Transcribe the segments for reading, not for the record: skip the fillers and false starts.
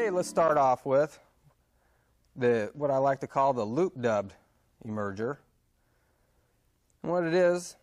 Today let's start off with what I like to call the loop dubbed emerger. And what it is,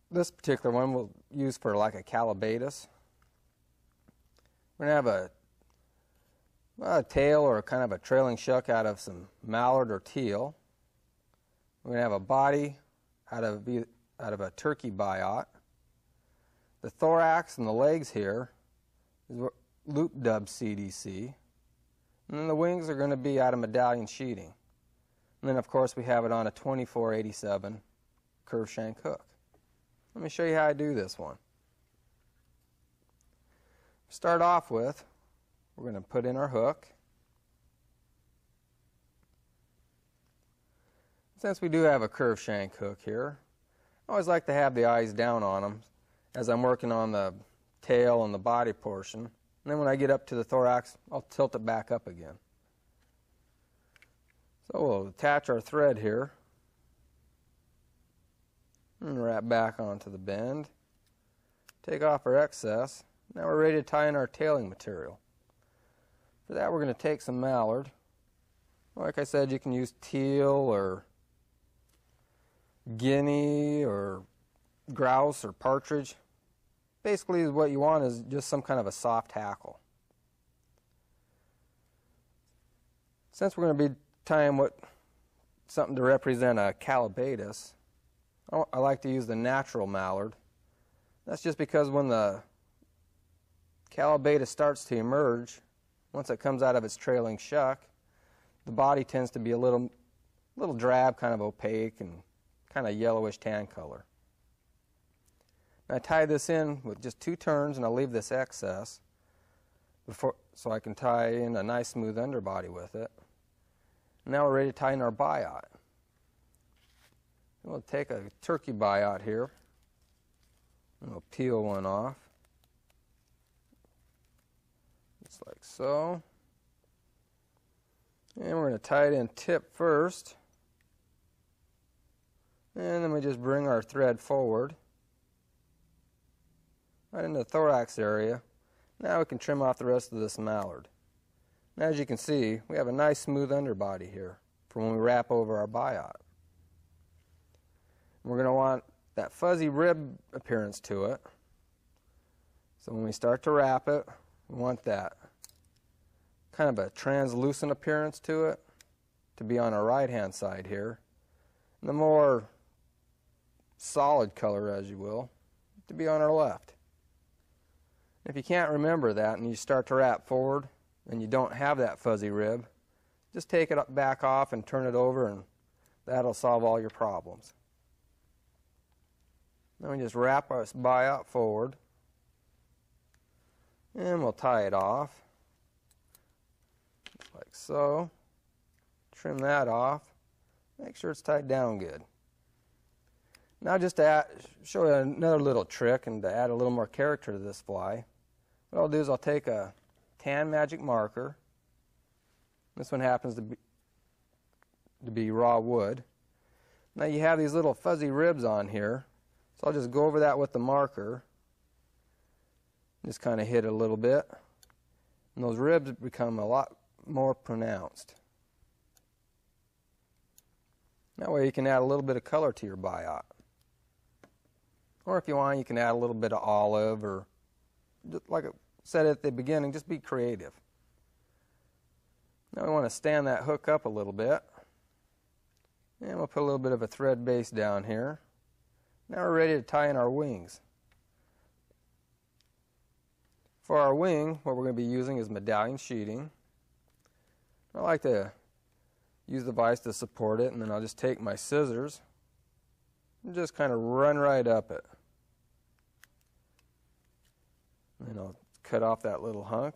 this particular one we'll use for like a calibatus. We're going to have a tail or kind of a trailing shuck out of some mallard or teal. We're going to have a body out of a turkey biot. The thorax and the legs here is loop dubbed CDC. And then the wings are going to be out of medallion sheeting. And then of course we have it on a 2487 curved shank hook. Let me show you how I do this one. Start off with, we're going to put in our hook. Since we do have a curved shank hook here, I always like to have the eyes down on them as I'm working on the tail and the body portion. And then when I get up to the thorax, I'll tilt it back up again. So we'll attach our thread here and wrap back onto the bend. Take off our excess. Now we're ready to tie in our tailing material. For that we're going to take some mallard. Like I said, you can use teal or guinea or grouse or partridge. Basically what you want is just some kind of a soft hackle. Since we're going to be tying something to represent a calibatus, I like to use the natural mallard. That's just because when the calibatus starts to emerge, once it comes out of its trailing shuck, the body tends to be a little drab, kind of opaque, and kind of yellowish tan color. I tie this in with just 2 turns, and I'll leave this excess so I can tie in a nice smooth underbody with it. Now we're ready to tie in our biot. We'll take a turkey biot here, and we'll peel one off, just like so. And we're going to tie it in tip first, and then we just bring our thread forward right in the thorax area. Now we can trim off the rest of this mallard. Now as you can see, we have a nice smooth underbody here for when we wrap over our biot. We're going to want that fuzzy rib appearance to it. So when we start to wrap it, we want that kind of a translucent appearance to it to be on our right hand side here. And the more solid color, as you will, to be on our left. If you can't remember that and you start to wrap forward and you don't have that fuzzy rib, just take it back off and turn it over, and that'll solve all your problems. Then we just wrap our biot forward, and we'll tie it off like so. Trim that off. Make sure it's tied down good. Now just to show you another little trick and to add a little more character to this fly, what I'll do is I'll take a tan magic marker. This one happens to be raw wood. Now you have these little fuzzy ribs on here, so I'll just go over that with the marker. Just kind of hit it a little bit, and those ribs become a lot more pronounced. That way you can add a little bit of color to your biot. Or if you want, you can add a little bit of olive, or just like I said at the beginning, just be creative. Now we want to stand that hook up a little bit, and we'll put a little bit of a thread base down here. Now we're ready to tie in our wings. For our wing, what we're going to be using is medallion sheeting. I like to use the vise to support it, and then I'll just take my scissors and just kind of run right up it. And I'll cut off that little hunk,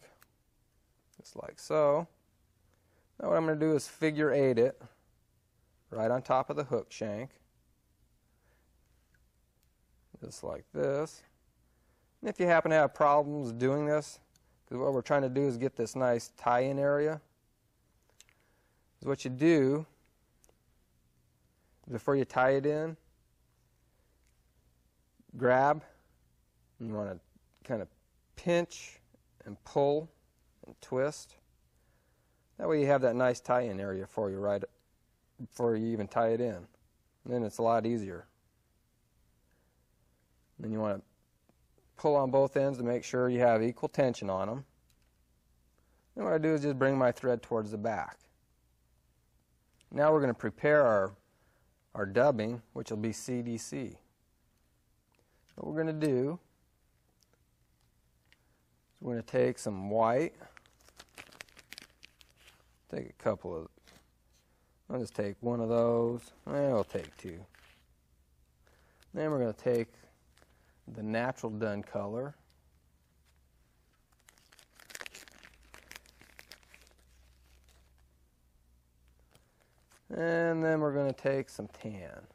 just like so. Now what I'm going to do is figure 8 it right on top of the hook shank, just like this. And if you happen to have problems doing this, because what we're trying to do is get this nice tie-in area, is what you do before you tie it in, grab, and you want to kind of pinch and pull and twist That way you have that nice tie-in area for you right before you even tie it in. And then it's a lot easier. Then you want to pull on both ends to make sure you have equal tension on them. Then what I do is just bring my thread towards the back. Now we're going to prepare our dubbing, which will be CDC. What we're going to do is we're going to take some white, take a couple of, I'll just take one of those, and we'll take two. Then we're going to take the natural dun color, and then we're going to take some tan.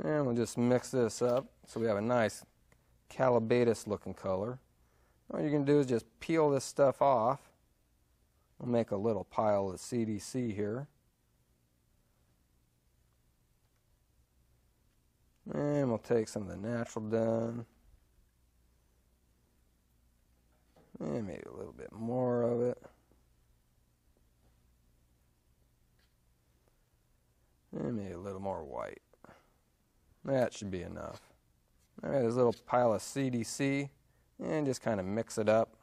And we'll just mix this up so we have a nice calabatus looking color. What you're going to do is just peel this stuff off. We'll make a little pile of CDC here. And we'll take some of the natural dun. And maybe a little bit more of it. And maybe a little more white. That should be enough. All right, this little pile of CDC, and just kind of mix it up.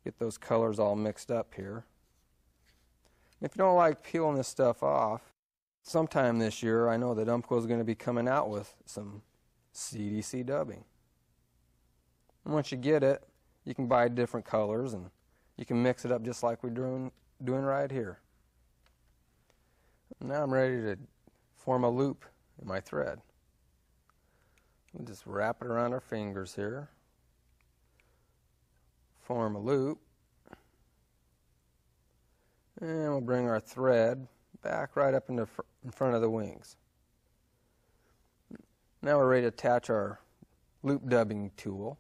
Get those colors all mixed up here. If you don't like peeling this stuff off, sometime this year I know that Umpqua is going to be coming out with some CDC dubbing. And once you get it, you can buy different colors and you can mix it up just like we're doing right here. Now I'm ready to form a loop in my thread. We'll just wrap it around our fingers here. Form a loop. And we'll bring our thread back right up in front of the wings. Now we're ready to attach our loop dubbing tool.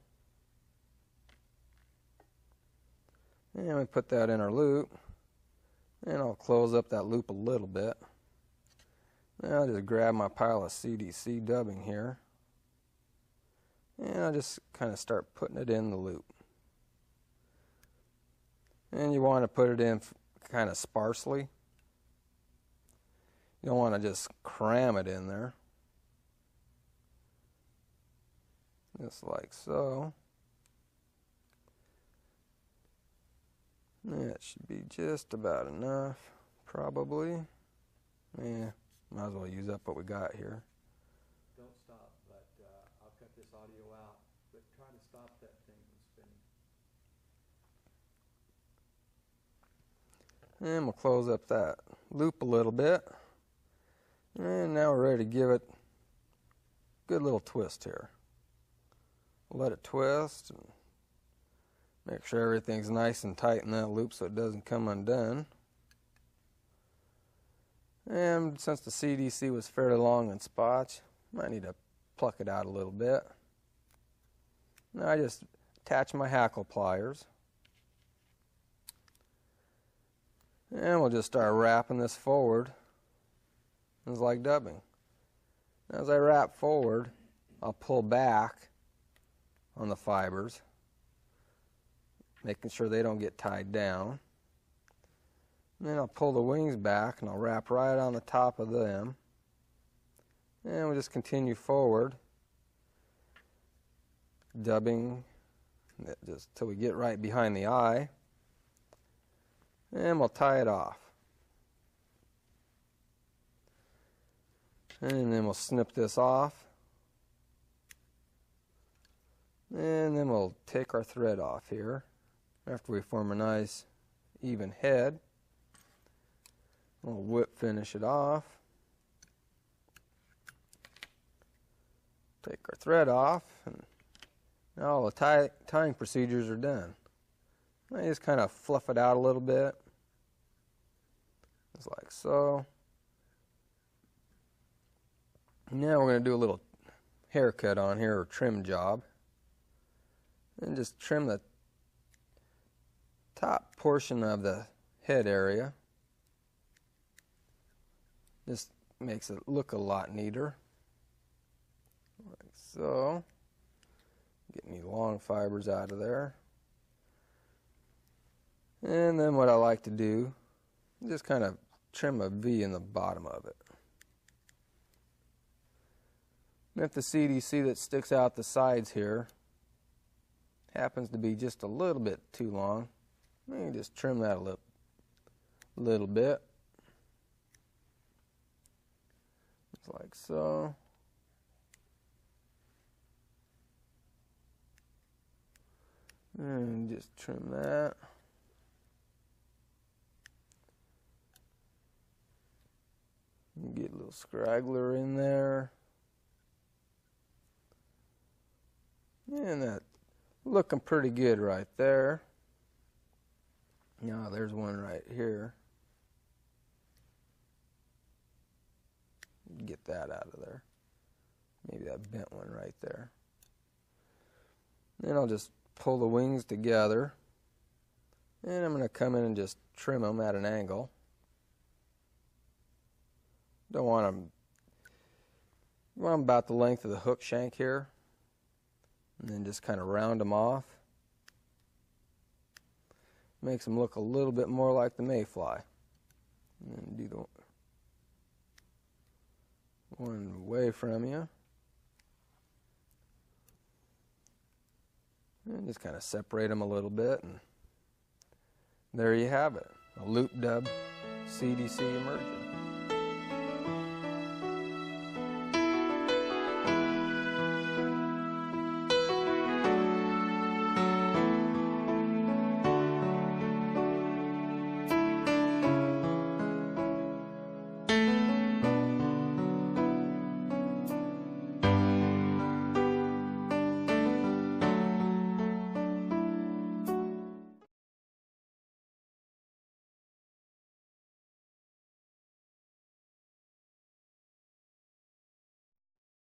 And we put that in our loop. And I'll close up that loop a little bit. Now I'll just grab my pile of CDC dubbing here. And I'll just kind of start putting it in the loop. And you want to put it in kind of sparsely. You don't want to just cram it in there. Just like so. That should be just about enough, probably. Yeah, might as well use up what we got here. Don't stop, but I'll cut this audio out, but try to stop that thing from spinning. And we'll close up that loop a little bit. And now we're ready to give it a good little twist here. We'll let it twist and make sure everything's nice and tight in that loop so it doesn't come undone. And since the CDC was fairly long in spots, might need to pluck it out a little bit. Now I just attach my hackle pliers. And we'll just start wrapping this forward. It's like dubbing. As I wrap forward, I'll pull back on the fibers, making sure they don't get tied down. And then I'll pull the wings back and I'll wrap right on the top of them. And we'll just continue forward, dubbing just till we get right behind the eye. And we'll tie it off. And then we'll snip this off. And then we'll take our thread off here after we form a nice even head. We'll whip finish it off. Take our thread off, and now all the tying procedures are done. I just kind of fluff it out a little bit, just like so. Now we're going to do a little haircut on here, or trim job. And just trim the top portion of the head area. Just makes it look a lot neater. Like so. Get any long fibers out of there. And then what I like to do is just kind of trim a V in the bottom of it. And if the CDC that sticks out the sides here happens to be just a little bit too long, you can just trim that a little bit. Just like so. And just trim that. Get a little scraggler in there. And that looking pretty good right there. Now there's one right here. Get that out of there. Maybe that bent one right there. Then I'll just pull the wings together. And I'm going to come in and just trim them at an angle. Don't want them, about the length of the hook shank here. And then just kind of round them off. Makes them look a little bit more like the Mayfly. And then do the one away from you. And just kind of separate them a little bit. And there you have it. A loop dub CDC emerger.